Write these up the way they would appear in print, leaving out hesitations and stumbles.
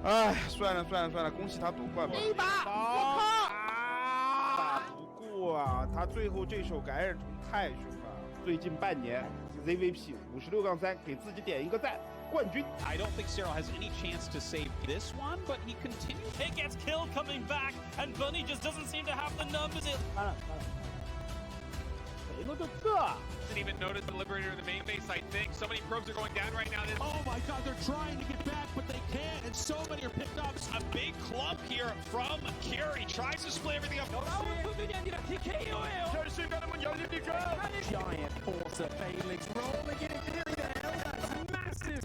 哎，算了，恭喜他夺冠吧。一把，我靠！打不过啊，他最后这手感染虫太凶了。最近半年 ZVP 56-3给自己点一个赞，冠军。 I don't think Cyril has any chance to save this one, but he continues. It gets killed coming back, and Bunny just doesn't seem to have the numbers. Didn't even notice the Liberator in the main base, I think. So many probes are going down right now. Oh my god, they're trying to get back, but they can't, and so many are picked up. A big clump here from Kiri. Tries to split everything up. Giant force of Felix rolling in Kiri there. That's massive.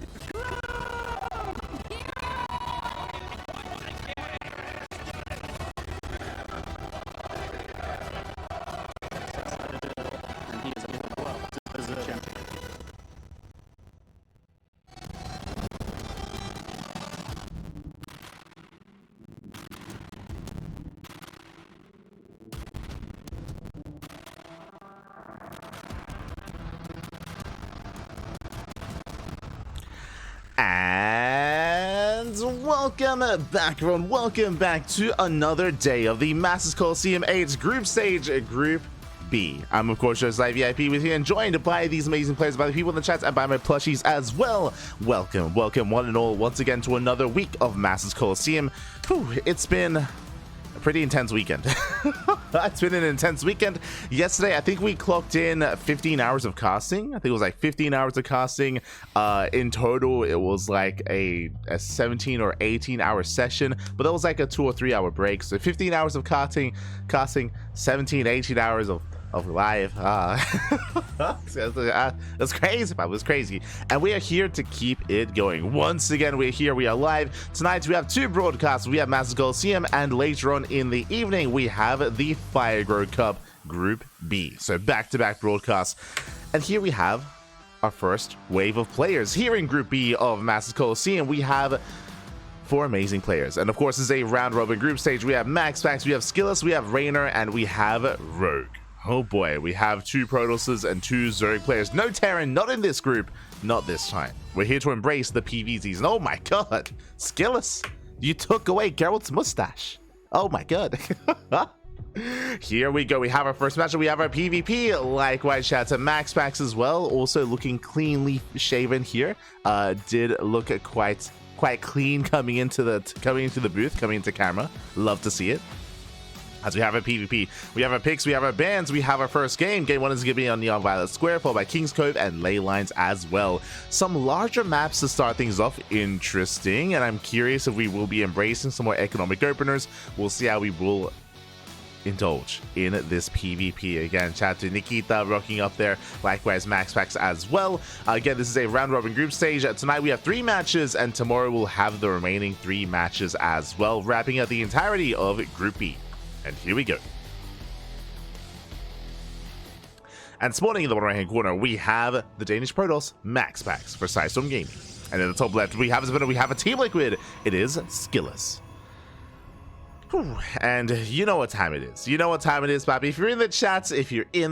And welcome back to another day of the Masters Coliseum 8 group stage, Group B. I'm of course just Live VIP with you and joined by these amazing players, by the people in the chat, and by my plushies as well. Welcome one and all once again to another week of Masters Coliseum. Whew, it's been a pretty intense weekend. It's been an intense weekend. Yesterday, I think we clocked in 15 hours of casting. I think it was like 15 hours of casting. In total, it was like a 17 or 18 hour session, but that was like a 2 or 3 hour break. So 15 hours of casting, 17, 18 hours of live. That's crazy, but it was crazy. And we are here to keep it going. Once again, we're here, we are live. Tonight we have 2 broadcasts. We have Masters Coliseum, and later on in the evening we have the Firegrow Cup Group B. So back-to-back broadcasts. And here we have our first wave of players. Here in Group B of Masters Coliseum, we have 4 amazing players. And of course, it's a round-robin group stage. We have MaxPax, we have SKillous, we have Rainer, and we have Rogue. Oh boy, we have 2 Protosses and 2 Zerg players. No Terran, not in this group, not this time. We're here to embrace the PV season. Oh my god, SKillous, you took away Geralt's mustache. Oh my god. Here we go, we have our first matchup, we have our PvP. Likewise, shout out to MaxPax as well, also looking cleanly shaven here. Did look quite clean coming into the booth, coming into camera. Love to see it. As we have our PvP, we have our picks, we have our bans, we have our first game. Game 1 is going to be on Neon Violet Square, followed by King's Cove and Ley Lines as well. Some larger maps to start things off. Interesting, and I'm curious if we will be embracing some more economic openers. We'll see how we will indulge in this PvP. Again, shout out to Nikita rocking up there. Likewise, MaxPax as well. Again, this is a round-robin group stage. Tonight we have 3 matches, and tomorrow we'll have the remaining 3 matches as well, wrapping up the entirety of Group B. And here we go. And spawning in the bottom right hand corner, we have the Danish Protoss MaxPax for Sidestorm Gaming. And at the top left, we have a Team Liquid. It is SKillous. Whew. And you know what time it is. You know what time it is, Papi. If you're in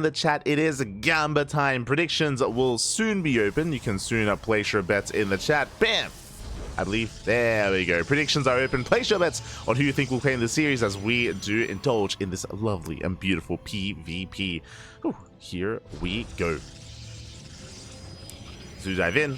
the chat, it is Gamba time. Predictions will soon be open. You can soon place your bets in the chat. Bam! I believe. There we go. Predictions are open. Place your bets on who you think will play in the series as we do indulge in this lovely and beautiful PvP. Ooh, here we go. So dive in.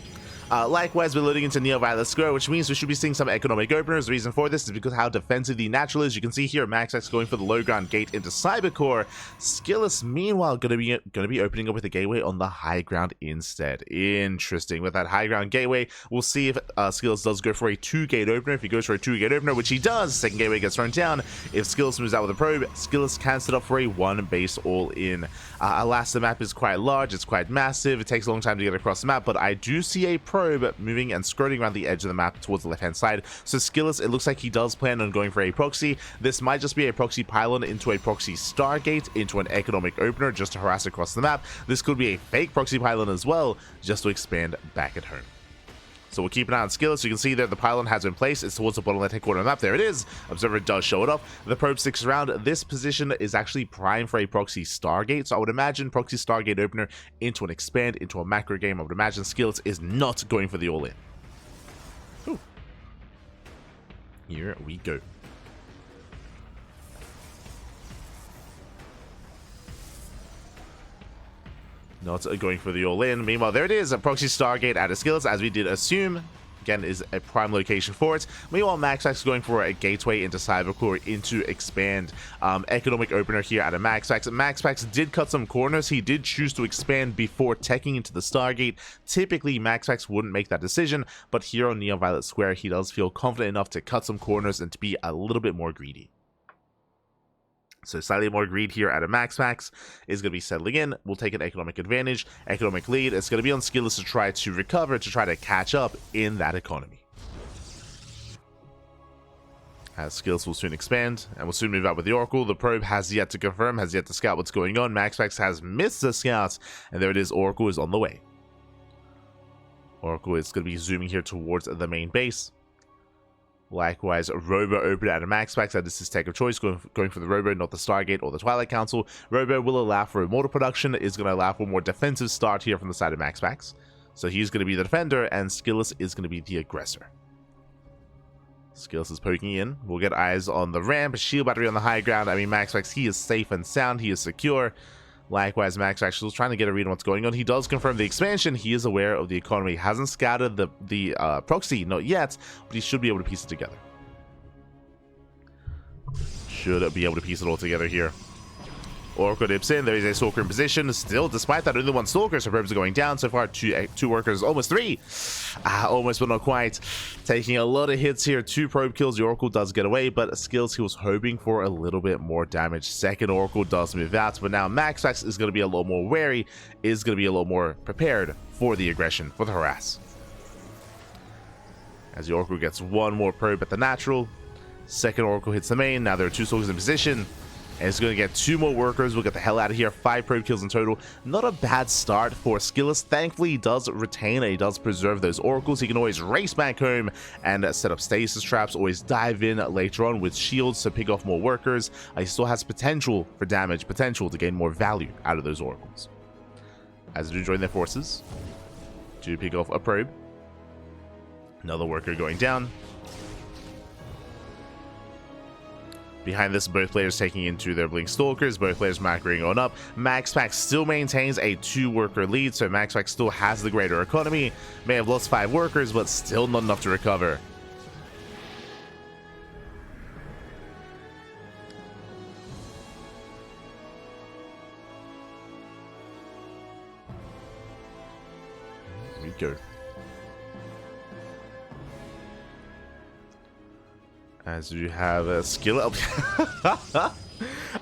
Likewise, we're loading into Neo Violet Square, which means we should be seeing some economic openers. The reason for this is because how defensive the natural is. You can see here MaxPax going for the low ground gate into Cybercore. SKillous, meanwhile, gonna be opening up with a gateway on the high ground instead. Interesting. With that high ground gateway, we'll see if SKillous does go for a 2-gate opener. If he goes for a 2-gate opener, which he does, second gateway gets thrown down. If SKillous moves out with a probe, SKillous can set up for a 1-base all-in. Alas, the map is quite large. It's quite massive. It takes a long time to get across the map, but I do see a probe moving and skirting around the edge of the map towards the left-hand side. So SKillous, it looks like he does plan on going for a proxy. This might just be a proxy pylon into a proxy Stargate into an economic opener just to harass across the map. This could be a fake proxy pylon as well, just to expand back at home. So we'll keep an eye on SKillous. You can see there the pylon has been placed. It's towards the bottom left-hand corner of the map. There it is. Observer does show it off. The probe sticks around. This position is actually prime for a proxy Stargate. So I would imagine proxy Stargate opener into an expand, into a macro game. I would imagine SKillous is not going for the all-in. Here we go. Not going for the all-in. Meanwhile, there it is, a proxy Stargate at a SKillous, as we did assume. Again, is a prime location for it. Meanwhile, MaxPax is going for a gateway into Cybercore into expand. Economic opener here at a MaxPax. MaxPax did cut some corners. He did choose to expand before teching into the Stargate. Typically, MaxPax wouldn't make that decision, but here on Neon Violet Square, he does feel confident enough to cut some corners and to be a little bit more greedy. So slightly more greed here at a MaxPax is going to be settling in. We'll take an economic advantage, economic lead. It's going to be on SKillous to try to recover, to try to catch up in that economy. As SKillous will soon expand, and we'll soon move out with the Oracle. The probe has yet to confirm, has yet to scout what's going on. MaxPax has missed the scouts, and there it is. Oracle is on the way. Oracle is going to be zooming here towards the main base. Likewise, Robo open at a MaxPax, and this is tech of choice, going for the Robo, not the Stargate or the Twilight Council. Robo will allow for immortal production, is going to allow for a more defensive start here from the side of MaxPax. So he's going to be the defender, and SKillous is going to be the aggressor. SKillous is poking in. We'll get eyes on the ramp, shield battery on the high ground. I mean, MaxPax, he is safe and sound, he is secure. Likewise, MaxPax still trying to get a read on what's going on. He does confirm the expansion. He is aware of the economy. Hasn't scouted the proxy, not yet, but he should be able to piece it together. Should be able to piece it all together here. Oracle dips in. There is a Stalker in position. Still, despite that, only one Stalker, so probes are going down. So far, two workers, almost three. Almost, but not quite. Taking a lot of hits here. 2 probe kills. The Oracle does get away, but SKillous, he was hoping for a little bit more damage. Second Oracle does move out, but now MaxPax is going to be a lot more wary, is going to be a lot more prepared for the aggression, for the harass. As the Oracle gets one more probe at the natural. Second Oracle hits the main. Now there are 2 Stalkers in position. And it's going to get 2 more workers. We'll get the hell out of here. 5 probe kills in total. Not a bad start for SKillous. Thankfully, he does retain and he does preserve those oracles. He can always race back home and set up stasis traps. Always dive in later on with shields to pick off more workers. He still has potential for damage, potential to gain more value out of those oracles. As they do join their forces to pick off a probe. Another worker going down. Behind this, both players taking into their Blink Stalkers, both players macroing on up. MaxPax still maintains a 2-worker lead, so MaxPax still has the greater economy. May have lost 5 workers, but still not enough to recover. Here we go. As you have a skill.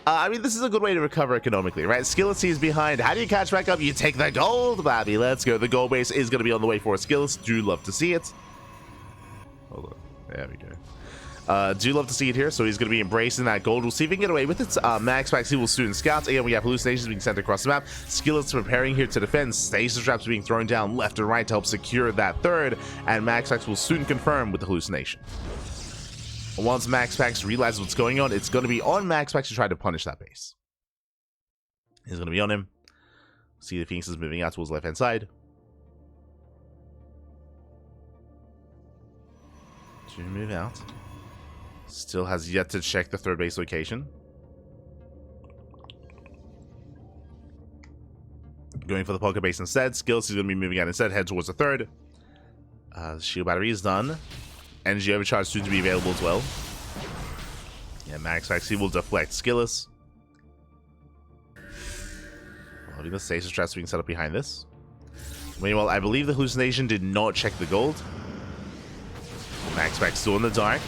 I mean, this is a good way to recover economically, right? SKillous is behind. How do you catch back up? You take the gold, baby. Let's go. The gold base is going to be on the way for SKillous. Do love to see it. Hold on. There we go. Do love to see it here. So he's going to be embracing that gold. We'll see if he can get away with it. MaxPax, he will soon scout. Again, we have hallucinations being sent across the map. SKillous preparing here to defend. Stasis traps being thrown down left and right to help secure that third. And MaxPax will soon confirm with the hallucination. Once MaxPax realizes what's going on, it's going to be on MaxPax to try to punish that base. He's going to be on him. See the Phoenix is moving out towards the left-hand side. To move out. Still has yet to check the third base location. Going for the pocket base instead. SKillous is going to be moving out instead, head towards the third. Shield battery is done. Energy overcharge soon to be available as well. Yeah, MaxPax, he will deflect SKillous. Loving the stasis traps being set up behind this. Meanwhile, I believe the hallucination did not check the gold. MaxPax still in the dark.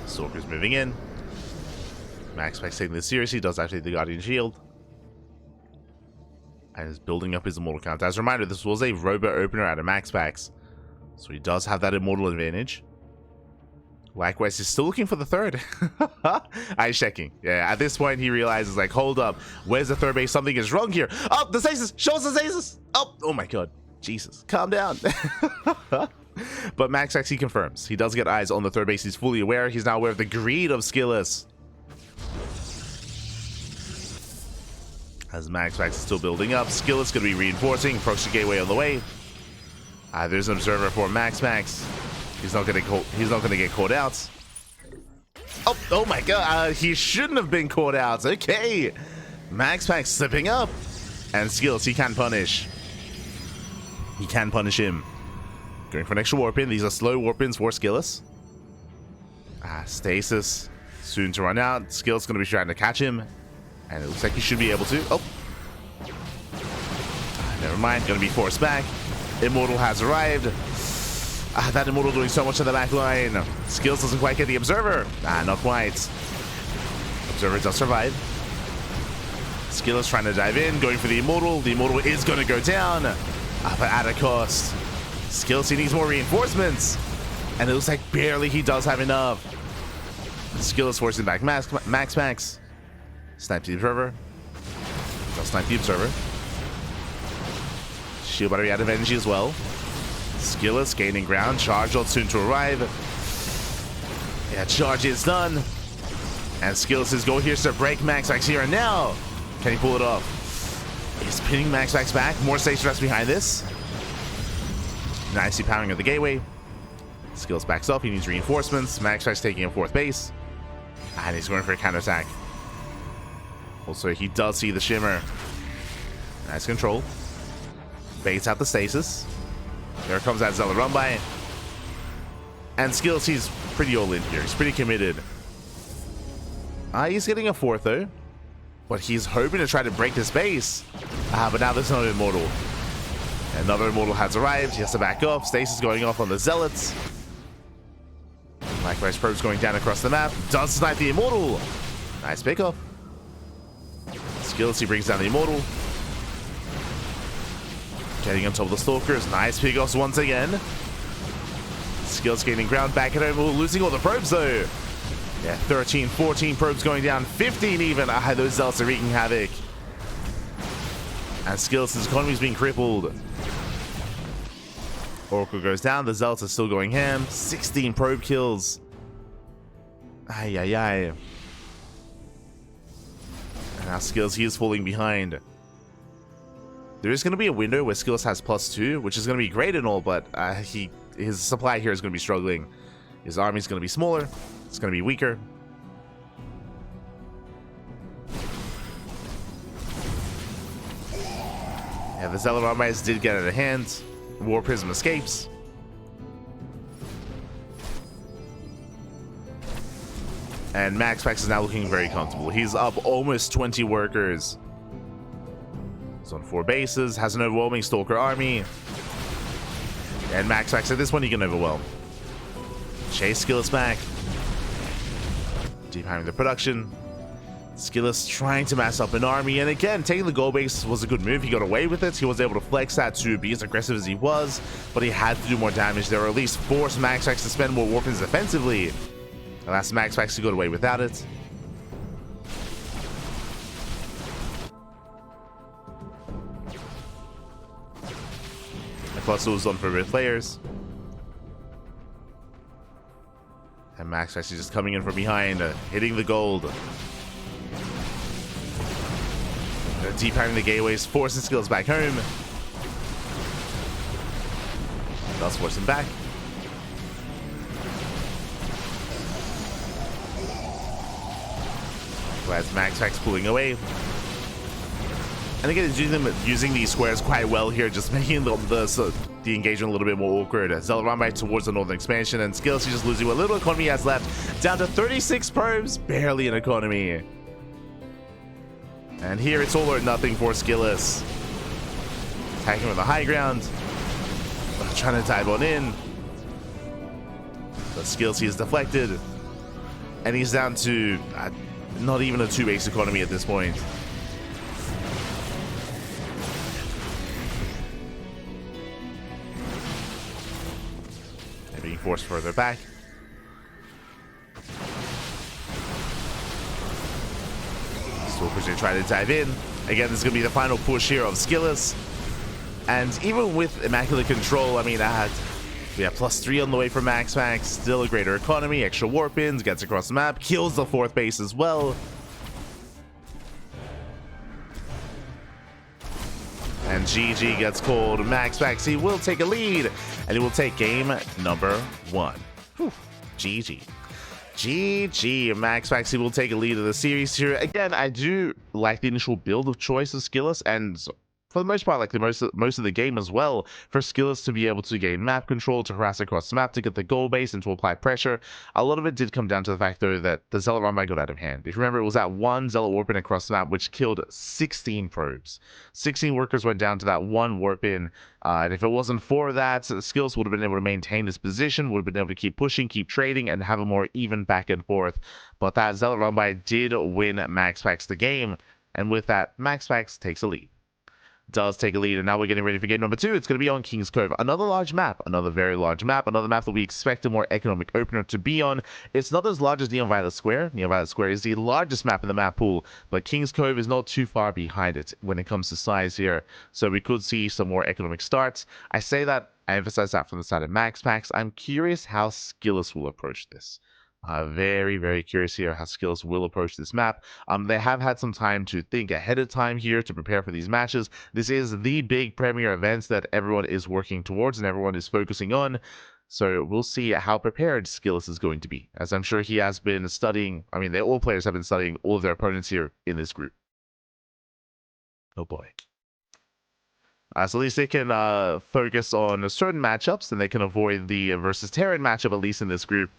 Stalker's moving in. MaxPax taking this seriously, does actually the Guardian Shield. And is building up his immortal count. As a reminder, this was a Robo opener at a MaxPax. So he does have that immortal advantage. Likewise, he's still looking for the third. He's checking. Yeah, at this point, he realizes, like, hold up. Where's the third base? Something is wrong here. Oh, the stasis! Show us the stasis! Oh my god. Jesus. Calm down. But MaxPax, he confirms. He does get eyes on the third base. He's fully aware. He's now aware of the greed of SKillous. As MaxPax is still building up. SKillous going to be reinforcing. Proxy gateway on the way. There's an observer for MaxPax. He's not gonna get caught out. Oh my god, he shouldn't have been caught out. Okay. MaxPax slipping up. And SKillous, he can punish. He can punish him. Going for an extra warp in. These are slow warp ins for SKillous. Stasis soon to run out. SKillous going to be trying to catch him. And it looks like he should be able to. Oh. Never mind. Going to be forced back. Immortal has arrived. That Immortal doing so much on the back line. SKillous doesn't quite get the Observer. Not quite. Observer does survive. SKillous trying to dive in, going for the Immortal. The Immortal is going to go down, but at a cost. SKillous, he needs more reinforcements. And it looks like barely he does have enough. SKillous forcing back MaxPax. Snipe the Observer. They'll snipe the Observer. Shield battery out of energy as well. SKillous gaining ground. Charge ult soon to arrive. Yeah, charge is done. And SKillous' goal here is to break MaxPax here and now. Can he pull it off? He's pinning MaxPax back. More station rest behind this. Nicely powering of the gateway. SKillous backs up. He needs reinforcements. MaxPax taking a fourth base. And he's going for a counterattack. Also, he does see the shimmer. Nice control. Baits out the stasis. There comes that Zealot run by. And SKillous, he's pretty all in here. He's pretty committed. He's getting a fourth though. But he's hoping to try to break this base. But now there's another Immortal. Another Immortal has arrived. He has to back up. Stasis going off on the Zealots. Likewise, probes going down across the map. Does snipe the Immortal. Nice pickup. SKillous, he brings down the Immortal. Getting on top of the Stalkers. Nice pickups once again. SKillous gaining ground back at home. Losing all the probes though. Yeah, 13, 14 probes going down. 15 even. Those Zealots are wreaking havoc. And SKillous' economy is being crippled. Oracle goes down. The Zealots are still going ham. 16 probe kills. And now SKillous, he is falling behind. There is going to be a window where SKillous has +2, which is going to be great and all, but his supply here is going to be struggling. His army is going to be smaller. It's going to be weaker. Yeah, the Zealot armies did get out of hand. War Prism escapes. And MaxPax is now looking very comfortable. He's up almost 20 workers. He's on 4 bases, has an overwhelming Stalker army. And MaxPax at this one he can overwhelm. Chase SKillous back. Deep having the production. SKillous trying to mass up an army, and again, taking the gold base was a good move. He got away with it. He was able to flex that to be as aggressive as he was, but he had to do more damage there, or at least force MaxPax to spend more weapons defensively. And that's MaxPax to go away without it. The cluster was done for both players. And MaxPax is just coming in from behind, hitting the gold. Deep having the gateways, forcing SKillous back home. Does force him back. As MaxPax pulling away. And again, using these squares quite well here, just making the engagement a little bit more awkward. Zealot run back towards the northern expansion, and SKillous is just losing what little economy he has left. Down to 36 probes, barely an economy. And here it's all or nothing for SKillous. Attacking with the high ground. Trying to dive on in. But SKillous, he is deflected. And he's down to not even a 2-base economy at this point. They're being forced further back. Stalkers are trying to dive in. Again, this is going to be the final push here of SKillous. And even with immaculate control, I mean, we have +3 on the way for MaxPax. Still a greater economy, extra warp ins, gets across the map, kills the 4th base as well. And GG gets called. MaxPax, he will take a lead, and he will take game number 1. Whew. GG. GG. MaxPax, he will take a lead of the series here. Again, I do like the initial build of choice of SKillous, and for the most part, like the most of the game as well, for SKillous to be able to gain map control, to harass across the map, to get the goal base, and to apply pressure. A lot of it did come down to the fact, though, that the Zealot Run-By got out of hand. If you remember, it was that one Zealot warp-in across the map, which killed 16 probes. 16 workers went down to that one warp-in, and if it wasn't for that, SKillous would have been able to maintain his position, would have been able to keep pushing, keep trading, and have a more even back and forth. But that Zealot Run-By did win MaxPax the game, and with that, MaxPax takes a lead. Does take a lead, and now we're getting ready for game number 2. It's going to be on King's Cove. Another large map, another very large map, another map that we expect a more economic opener to be on. It's not as large as Neon Violet Square. Neon Violet Square is the largest map in the map pool, but King's Cove is not too far behind it when it comes to size here, so we could see some more economic starts. I say that, I emphasize that from the side of MaxPax. I'm curious how SKillous will approach this. Very, very curious here how SKillous will approach this map. They have had some time to think ahead of time here to prepare for these matches. This is the big premier events that everyone is working towards and everyone is focusing on. So we'll see how prepared SKillous is going to be, as I'm sure he has been studying. I mean, all players have been studying all of their opponents here in this group. Oh boy. So at least they can focus on certain matchups, and they can avoid the versus Terran matchup, at least in this group.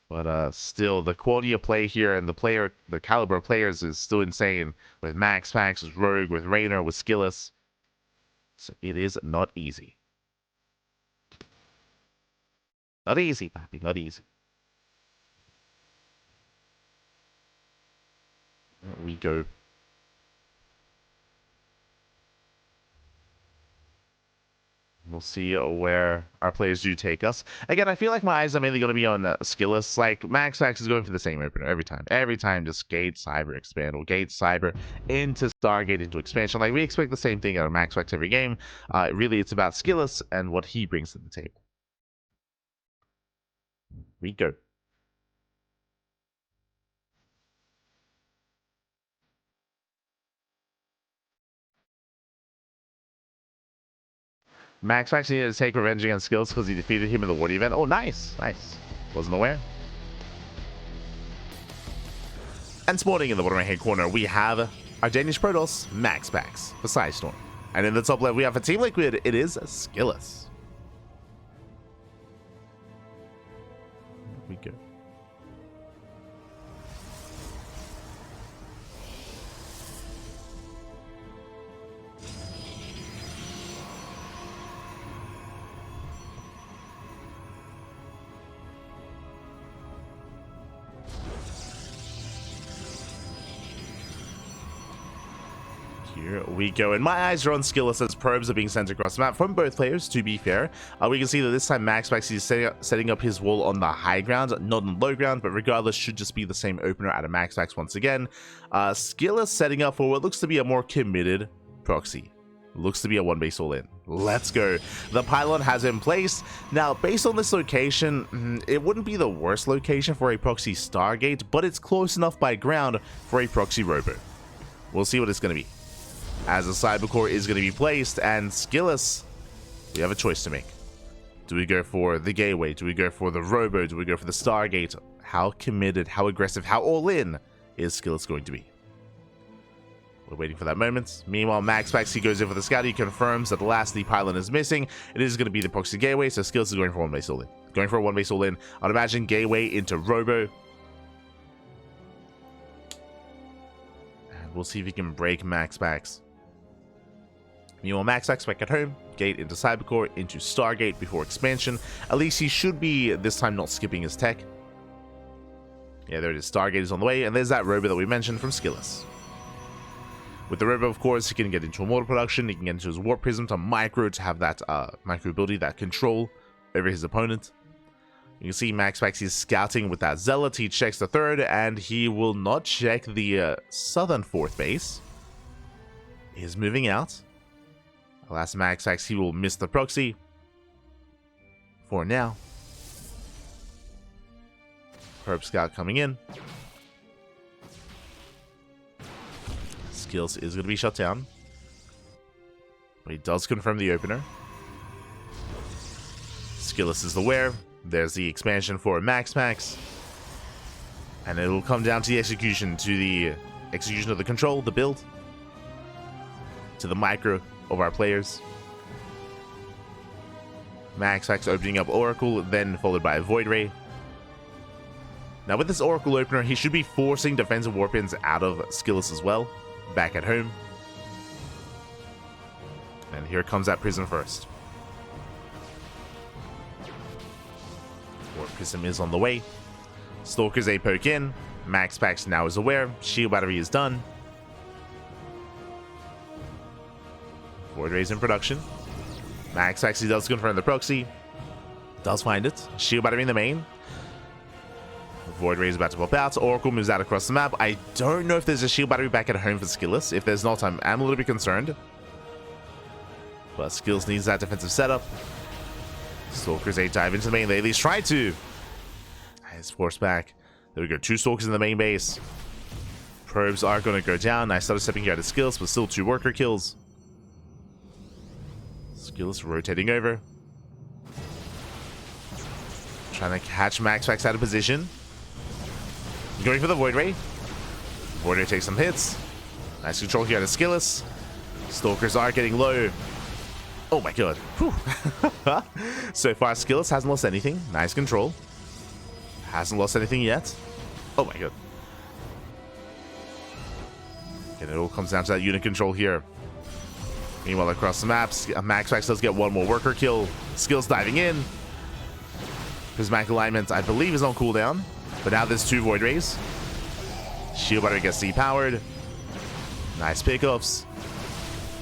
But still, the quality of play here and the caliber of players is still insane. With MaxPax, with Rogue, with Raynor, with SKillous. So it is not easy. Not easy, papi, not easy. There we go. We'll see where our players do take us. Again, I feel like my eyes are mainly going to be on SKillous. Like, MaxPax is going for the same opener every time. Every time, just Gate, Cyber, Expand, or Gate, Cyber, into Stargate, into Expansion. Like, we expect the same thing out of MaxPax every game. Really, it's about SKillous and what he brings to the table. We go. MaxPax needed to take revenge against SKillous because he defeated him in the Wardy event. Oh, nice. Nice. Wasn't aware. And spawning in the bottom right-hand corner, we have our Danish Protoss, MaxPax, for Storm. And in the top left, we have for Team Liquid, it is SKillous. Here we go. Here we go, and my eyes are on SKillous as probes are being sent across the map from both players, to be fair. We can see that this time MaxPax is setting up his wall on the high ground, not on low ground, but regardless should just be the same opener out of MaxPax once again. SKillous setting up for what looks to be a more committed proxy. Looks to be a one base all in. Let's go. The pylon has been placed. Now, based on this location, it wouldn't be the worst location for a proxy Stargate, but it's close enough by ground for a proxy robo. We'll see what it's going to be. As the cyber core is going to be placed, and SKillous, we have a choice to make. Do we go for the gateway? Do we go for the robo? Do we go for the Stargate? How committed, how aggressive, how all in is SKillous going to be? We're waiting for that moment. Meanwhile, MaxPax, he goes in for the scout. He confirms that the last the pylon is missing. It is going to be the proxy gateway, so SKillous is going for one base all in. Going for a one base all in. I'd imagine gateway into robo. And we'll see if he can break MaxPax. Meanwhile, MaxPax back at home, gate into Cybercore, into Stargate before expansion. At least he should be, this time, not skipping his tech. Yeah, there it is. Stargate is on the way, and there's that robo that we mentioned from SKillous. With the robo, of course, he can get into immortal production, he can get into his warp prism to micro to have that micro ability, that control over his opponent. You can see MaxPax is scouting with that Zealot. He checks the third, and he will not check the southern fourth base. He's moving out. Alas, MaxPax, he will miss the proxy for now. Probe Scout coming in. SKillous is going to be shut down. But he does confirm the opener. SKillous is aware. There's the expansion for MaxPax. And it'll come down to the execution, of the control, the build, to the micro of our players. MaxPax opening up Oracle, then followed by a Void Ray. Now with this Oracle opener, he should be forcing defensive Warpins out of SKillous as well, back at home. And here comes that Prism first. Warp Prism is on the way. Stalker's a poke in. MaxPax now is aware. Shield Battery is done. Void Ray's in production. MaxPax, he does confirm the proxy. Does find it. Shield Battery in the main. Void Ray is about to pop out. Oracle moves out across the map. I don't know if there's a Shield Battery back at home for SKillous. If there's not, I'm a little bit concerned. But Skills needs that defensive setup. Stalkers, they dive into the main. They at least try to. Nice force back. There we go. 2 Stalkers in the main base. Probes are going to go down. I started stepping here out of Skills, but still 2 worker kills. SKillous rotating over. Trying to catch MaxPax out of position. Going for the Void Ray. Void Ray takes some hits. Nice control here out of SKillous. Stalkers are getting low. Oh my god. So far, SKillous hasn't lost anything. Nice control. Hasn't lost anything yet. Oh my god. And it all comes down to that unit control here. Meanwhile, across the maps, MaxPax does get 1 more worker kill. Skills diving in. Prismatic alignment, I believe, is on cooldown. But now there's 2 Void Rays. Shield Battery gets depowered. Nice pickups.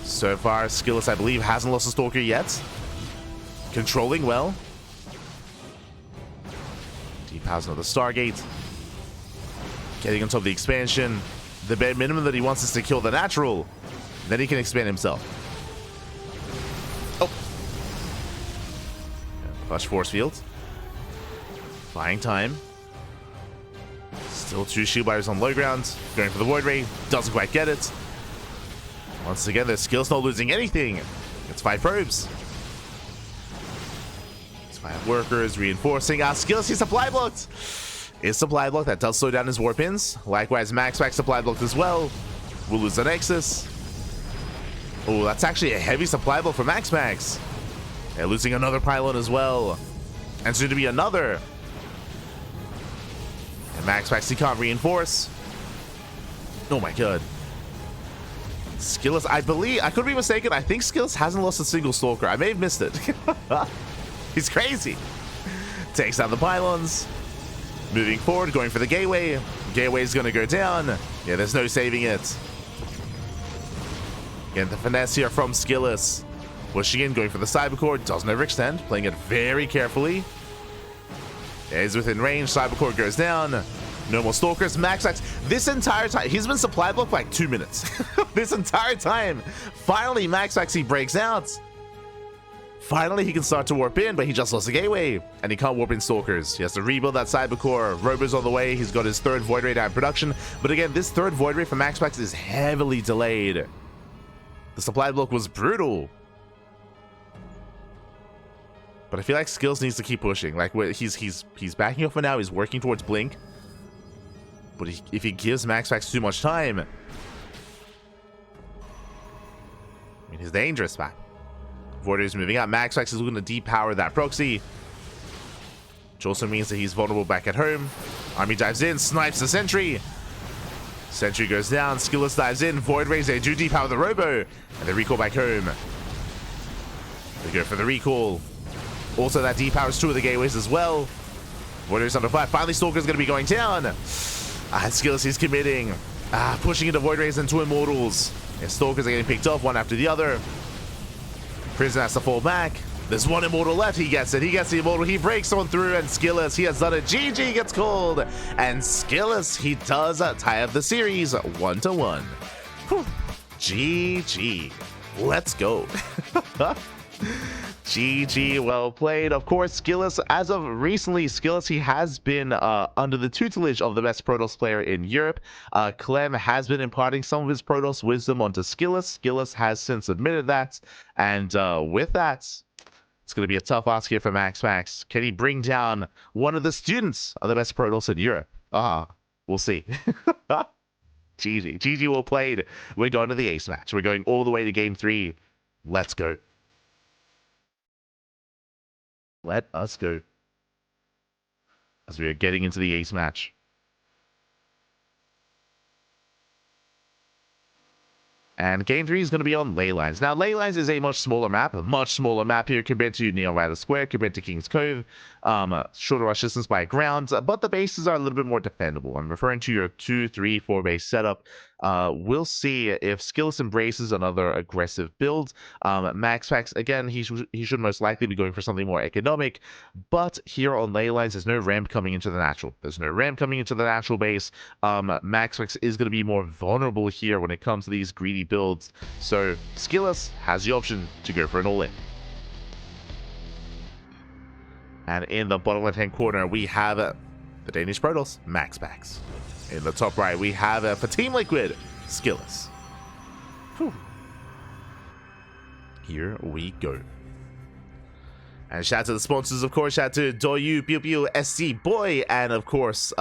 So far, SKillous, I believe, hasn't lost a Stalker yet. Controlling well. Depowers another Stargate. Getting on top of the expansion. The bare minimum that he wants is to kill the natural. Then he can expand himself. Oh. Flush force field. Buying time. Still 2 Shield Barriers on low ground. Going for the Void Ray. Doesn't quite get it. Once again, their skill's not losing anything. It's 5 probes. It's 5 workers reinforcing. SKillous, he's supply blocked. Is supply blocked. That does slow down his Warpins. Likewise, MaxPax supply blocked as well. We'll lose the Nexus. Oh, that's actually a heavy supply block for MaxPax. They're losing another pylon as well. And soon to be another. And MaxPax, he can't reinforce. Oh my god. SKillous, I believe, I could be mistaken, I think SKillous hasn't lost a single Stalker. I may have missed it. He's crazy. Takes out the pylons. Moving forward, going for the gateway. Gateway's gonna go down. Yeah, there's no saving it. Again, the finesse here from SKillous. Pushing in, going for the Cybercore. Doesn't overextend, playing it very carefully. Yeah, he's within range. Cybercore goes down. No more Stalkers. MaxPax, this entire time, he's been supply blocked for like 2 minutes. This entire time. Finally, MaxPax, he breaks out. Finally, he can start to warp in, but he just lost the gateway. And he can't warp in Stalkers. He has to rebuild that Cybercore. Robo's on the way. He's got his 3rd Void Ray down in production. But again, this 3rd Void Ray for MaxPax is heavily delayed. The supply block was brutal. But I feel like Skills needs to keep pushing. Like, he's backing off for now. He's working towards Blink. But if he gives MaxPax too much time, I mean, he's dangerous, man. Void is moving out. MaxPax is looking to depower that proxy, which also means that he's vulnerable back at home. Army dives in, snipes the sentry. Sentry goes down. SKillous dives in. Void Rays, they do depower the Robo, and they recall back home. They go for the recall. Also, that depowers 2 of the gateways as well. Void Rays under 5. Finally, Stalker's going to be going down. SKillous is committing. Pushing into Void Rays and 2 Immortals. And Stalkers are getting picked off one after the other. Prison has to fall back. There's 1 Immortal left. He gets it. He gets the Immortal. He breaks on through, and SKillous, he has done it. GG gets called. And SKillous, he does tie up the series 1-1. GG. Let's go. GG, well played. Of course, SKillous, as of recently, SKillous, he has been under the tutelage of the best Protoss player in Europe. Clem has been imparting some of his Protoss wisdom onto SKillous. SKillous has since admitted that, and with that, it's going to be a tough ask here for MaxPax. Can he bring down one of the students of the best Protoss in Europe? We'll see. GG. GG, well played. We're going to the ace match. We're going all the way to game 3. Let's go. Let us go. As we are getting into the ace match. And game 3 is going to be on Ley Lines. Now, Ley Lines is a much smaller map here compared to Neon Rider Square, compared to King's Cove. Shorter rush distance by ground, but the bases are a little bit more defendable. I'm referring to your 2, 3, 4 base setup. We'll see if SKillous embraces another aggressive build. MaxPax, again, he should most likely be going for something more economic, but here on Ley Lines, there's no ramp coming into the natural. There's no ramp coming into the natural base. MaxPax is going to be more vulnerable here when it comes to these greedy builds, so SKillous has the option to go for an all-in. And in the bottom left-hand corner, we have the Danish Protoss, MaxPax. In the top right, we have for Team Liquid, SKillous. Whew. Here we go. And shout out to the sponsors, of course. Shout out to Doyu, Pew Pew, SCBoy, and of course,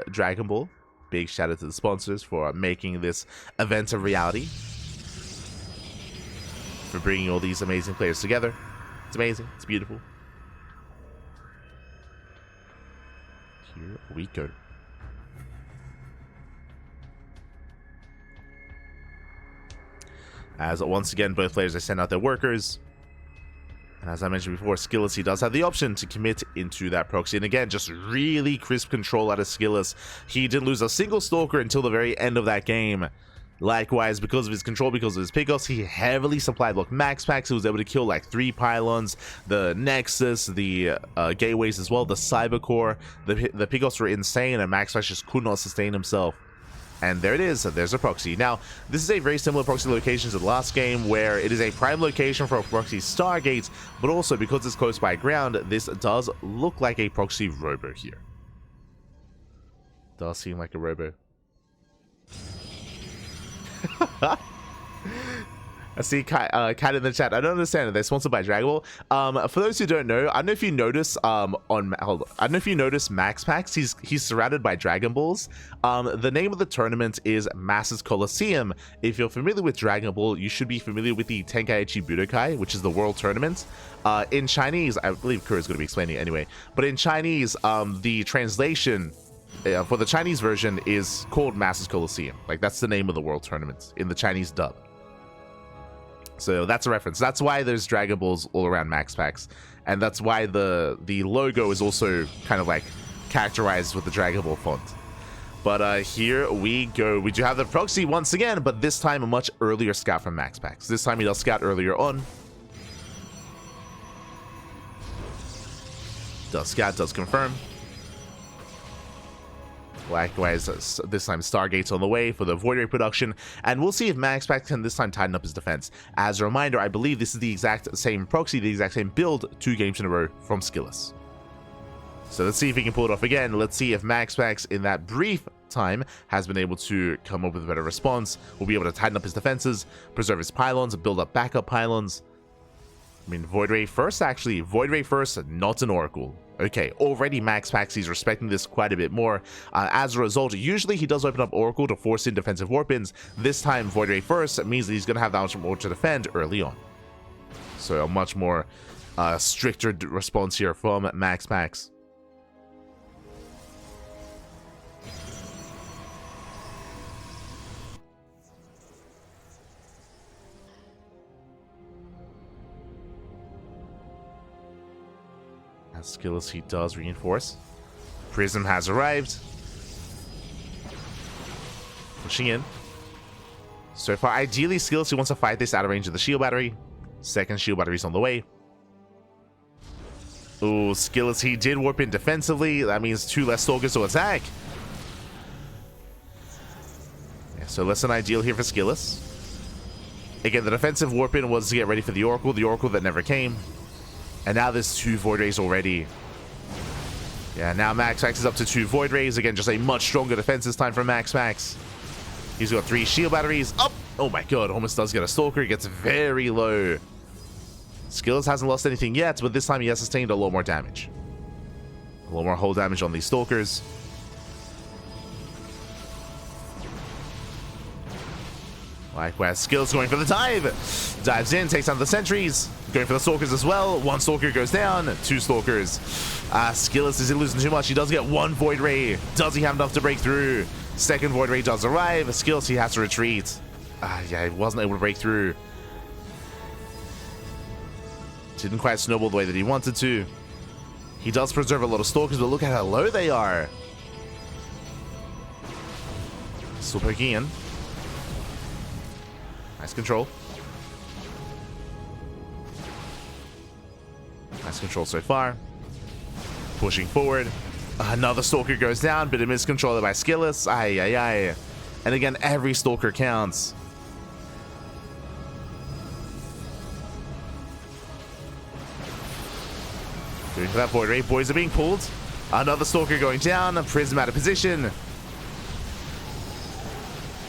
Dragon Ball. Big shout out to the sponsors for making this event a reality. For bringing all these amazing players together. It's amazing. It's beautiful. Here we go. As once again, both players have sent out their workers. And as I mentioned before, SKillous, he does have the option to commit into that proxy. And again, just really crisp control out of SKillous. He didn't lose a single Stalker until the very end of that game. Likewise, because of his control, because of his pickoffs, he heavily supplied block MaxPax. He was able to kill like 3 pylons, the Nexus, the gateways as well, the Cyber Core. The pickoffs were insane, and MaxPax just could not sustain himself. And there it is, there's a proxy. Now, this is a very similar proxy location to the last game, where it is a prime location for a proxy Stargate, but also because it's close by ground, this does look like a proxy robo here. Does seem like a robo. I see Cat in the chat. I don't understand it. They're sponsored by Dragon Ball. For those who don't know, I don't know if you notice I don't know if you notice MaxPax. He's surrounded by Dragon Balls. The name of the tournament is Masses Coliseum. If you're familiar with Dragon Ball, you should be familiar with the Tenkaichi Budokai, which is the world tournament. In Chinese, I believe Kura's going to be explaining it anyway. But in Chinese, the translation for the Chinese version is called Masses Coliseum. Like, that's the name of the world tournament in the Chinese dub. So that's a reference. That's why there's Dragon Balls all around MaxPax, and that's why the logo is also kind of like characterized with the Dragon Ball font. But here we go. We do have the proxy once again, but this time a much earlier scout from MaxPax. This time he does scout earlier on. Does scout, does confirm. Likewise, this time Stargate's on the way for the Void Ray production, and we'll see if MaxPax can this time tighten up his defense. As a reminder, I believe this is the exact same proxy, the exact same build 2 games in a row from SKillous. So let's see if he can pull it off again. Let's see if MaxPax, in that brief time, has been able to come up with a better response. We'll be able to tighten up his defenses, preserve his pylons, build up backup pylons. I mean, Void Ray first, actually. Void Ray first, not an Oracle. Okay, already MaxPax, he's respecting this quite a bit more. As a result, usually he does open up Oracle to force in defensive warp-ins. This time, Void Ray first means that he's going to have that much more to defend early on. So a much more stricter response here from MaxPax. As SKillous, he does reinforce. Prism has arrived. Pushing in. So far, ideally, SKillous, he wants to fight this out of range of the shield battery. Second shield battery's on the way. Ooh, SKillous, he did warp in defensively. That means 2 less Stalkers to attack. Yeah, so less than ideal here for SKillous. Again, the defensive warp in was to get ready for the Oracle that never came. And now there's 2 Void Rays already. Yeah, now MaxPax is up to 2 Void Rays. Again, just a much stronger defense this time from MaxPax. He's got 3 shield batteries. Up! Oh my god, almost does get a Stalker. He gets very low. SKillous hasn't lost anything yet, but this time he has sustained a lot more damage. A lot more hull damage on these Stalkers. Likewise, SKillous going for the dive. Dives in, takes down the sentries. Going for the Stalkers as well. 1 Stalker goes down. 2 Stalkers. SKillous is losing too much. He does get 1 Void Ray. Does he have enough to break through? Second Void Ray does arrive. SKillous, he has to retreat. Yeah, he wasn't able to break through. Didn't quite snowball the way that he wanted to. He does preserve a lot of Stalkers, but look at how low they are. Still poking in. Nice control. Nice control so far. Pushing forward. Another Stalker goes down, bit of miscontrol by SKillous. Aye, aye, aye. And again, every Stalker counts. Going for that Void Ray. Boys are being pulled. Another Stalker going down. Prism out of position.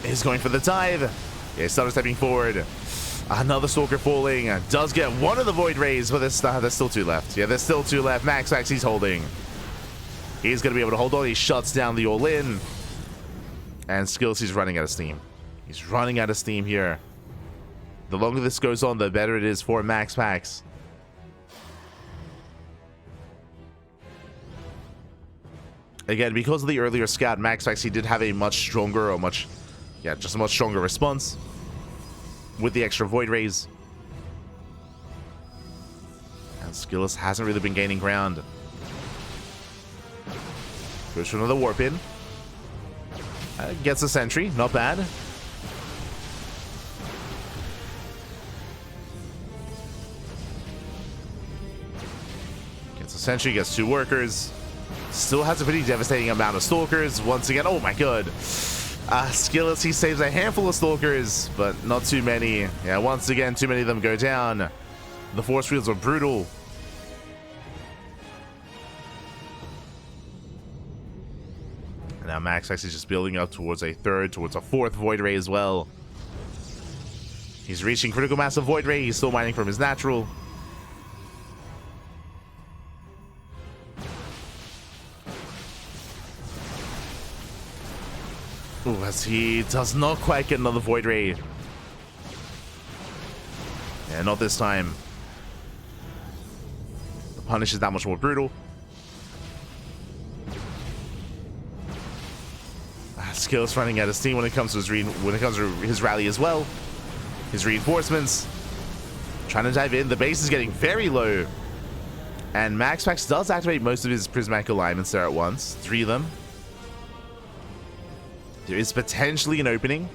Is going for the dive. Yeah, started stepping forward. Another Stalker falling. Does get 1 of the Void Rays, but there's still 2 left. Yeah, there's still 2 left. MaxPax, he's holding. He's going to be able to hold on. He shuts down the all-in. And SKillous, he's running out of steam. He's running out of steam here. The longer this goes on, the better it is for MaxPax. Again, because of the earlier scout, MaxPax, he did have a much stronger or just a much stronger response with the extra Void Rays. And SKillous hasn't really been gaining ground. Goes for another Warp in. Gets a Sentry, not bad. Gets a Sentry, gets 2 Workers. Still has a pretty devastating amount of Stalkers. Once again, oh my god. SKillous, he saves a handful of Stalkers, but not too many. Yeah, once again, too many of them go down. The force fields are brutal. And now MaxPax is just building up towards a 3rd, towards a 4th Void Ray as well. He's reaching critical mass of Void Ray. He's still mining from his natural. Ooh, as he does not quite get another Void Ray. Yeah, not this time. The punish is that much more brutal. SKillous running out of steam when it comes to his rally as well. His reinforcements. Trying to dive in. The base is getting very low. And MaxPax does activate most of his prismatic alignments there at once. 3 of them. There is potentially an opening.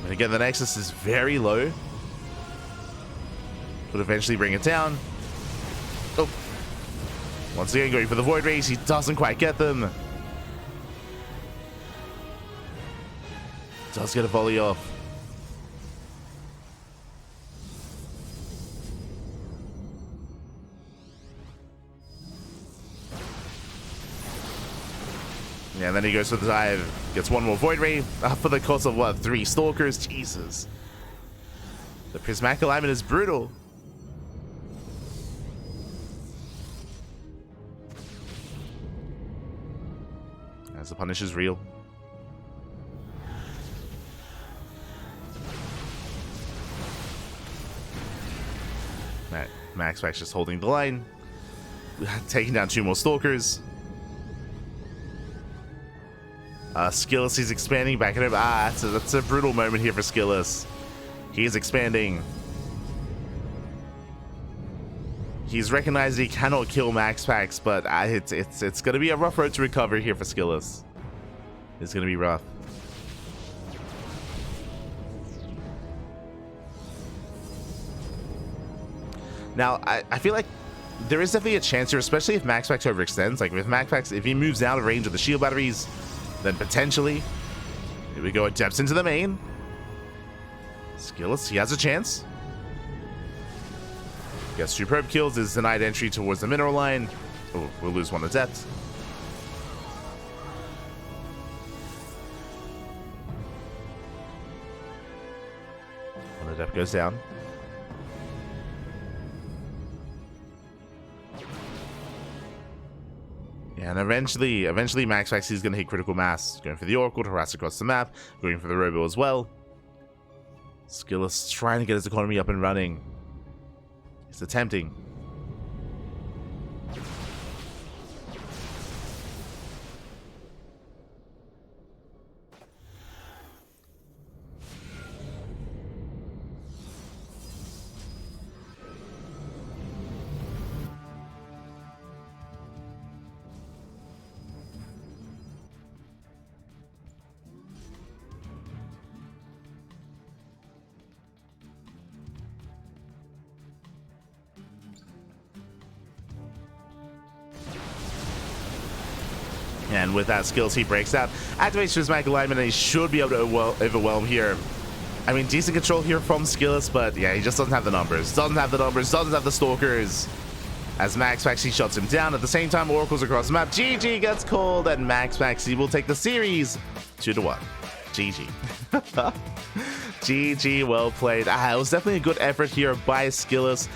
And again, the Nexus is very low. But eventually bring it down. Oh. Once again, going for the Void Rays. He doesn't quite get them. Does get a volley off. Yeah, and then he goes for the dive. Gets 1 more Void Ray for the cost of what? 3 Stalkers? Jesus. The prismatic alignment is brutal. As the punish is real. MaxPax just holding the line. Taking down 2 more Stalkers. SKillous, he's expanding back at him. That's a brutal moment here for SKillous. He is expanding. He's recognized he cannot kill MaxPax, but it's going to be a rough road to recover here for SKillous. It's going to be rough. Now, I feel like there is definitely a chance here, especially if MaxPax overextends. Like, with MaxPax, if he moves out of range of the shield batteries, then potentially, here we go, it depths into the main. SKillous, he has a chance. Gets 2 probe kills, is denied entry towards the mineral line. Oh, we'll lose 1 adept. One adept goes down. Yeah, and eventually MaxPax is going to hit critical mass. Going for the Oracle to harass across the map. Going for the Robo as well. SKillous trying to get his economy up and running. It's attempting. And with that, SKillous, he breaks out, activates his mag alignment, and he should be able to overwhelm here. I mean, decent control here from SKillous, but yeah, he just doesn't have the numbers. Doesn't have the stalkers. As MaxPax, he shuts him down. At the same time, Oracle's across the map. GG gets called, and MaxPax, he will take the series 2-1. GG. GG, well played. It was definitely a good effort here by SKillous.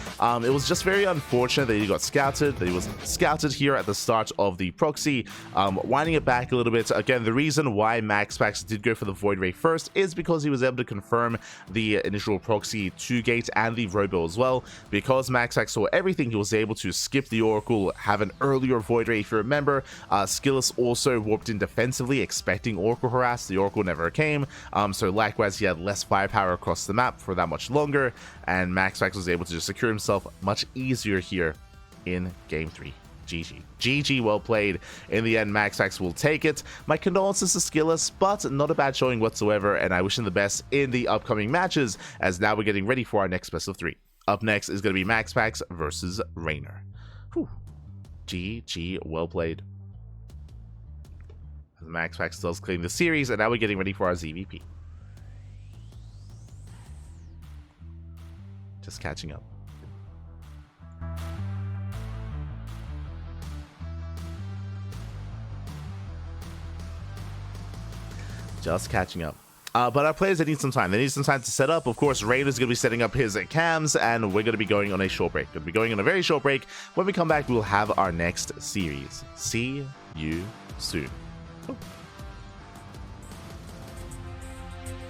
It was just very unfortunate that he got scouted, that he was scouted here at the start of the proxy. Winding it back a little bit, again, the reason why MaxPax did go for the Void Ray first is because he was able to confirm the initial proxy 2-gate and the Robo as well. Because MaxPax saw everything, he was able to skip the Oracle, have an earlier Void Ray if you remember. SKillous also warped in defensively, expecting Oracle harass. The Oracle never came, so likewise he had less firepower across the map for that much longer, and MaxPax was able to just secure himself much easier here in game 3. GG. GG, well played. In the end, MaxPax will take it. My condolences to SKillous, but not a bad showing whatsoever, and I wish him the best in the upcoming matches, as now we're getting ready for our next best of 3. Up next is going to be MaxPax versus Rainer. Whew. GG, well played. MaxPax does claim the series, and now we're getting ready for our ZVP. Just catching up. Just catching up. But our players, they need some time. They need some time to set up. Of course, Rainer's going to be setting up his cams, and we're going to be going on a short break. Going to be going on a very short break. When we come back, we'll have our next series. See you soon. Oh.